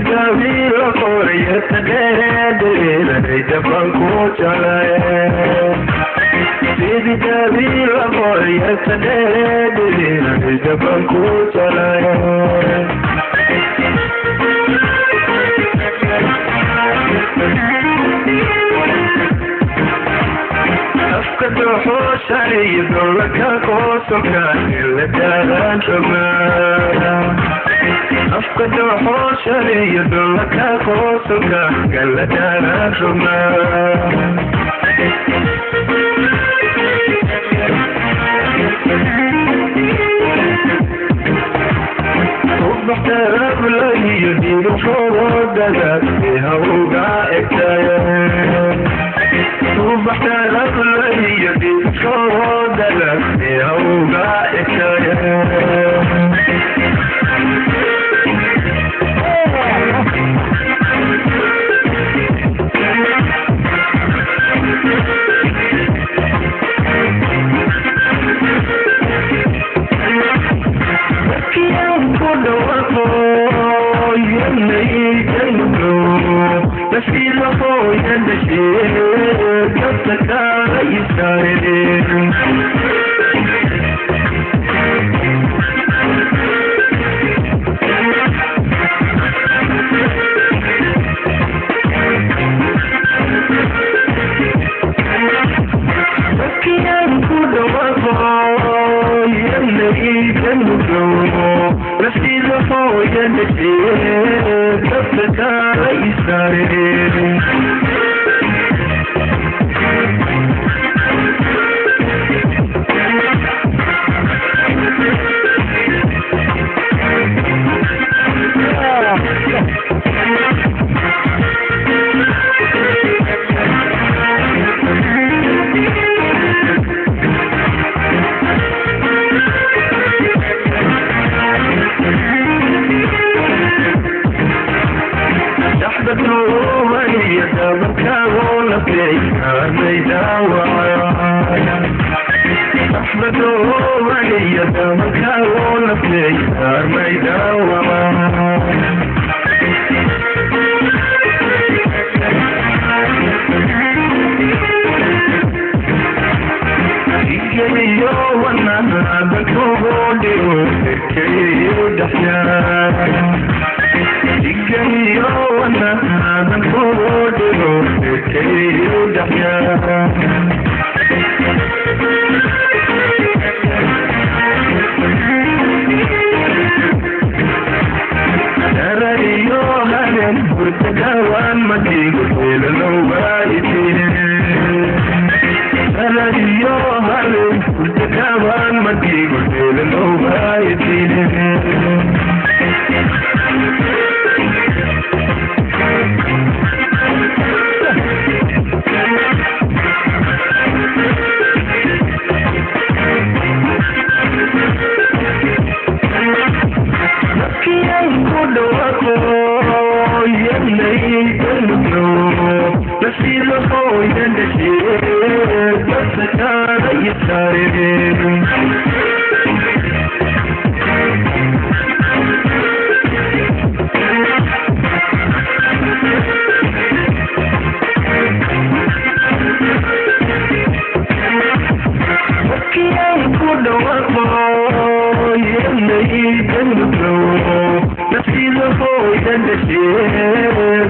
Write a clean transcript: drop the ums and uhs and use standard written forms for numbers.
dawi la qoray tadere jaban ko chalaye Sidi dawi la qoray tadere jaban ko chalaye أفقد وحوش علي يدرك قوسك إلا داران شمال أفقد وحوش علي يدرك قوسك إلا داران شمال صبحت رجلي يدير فوق دقات فيها وقع اكتايا صبحت رجلي يدير فوق دقات فيها وقع اكتايا Nasi la foi anda cheia, canta cara e sai. Nasi la foi anda cheia, canta cara e sai. Nasi la foi anda cheia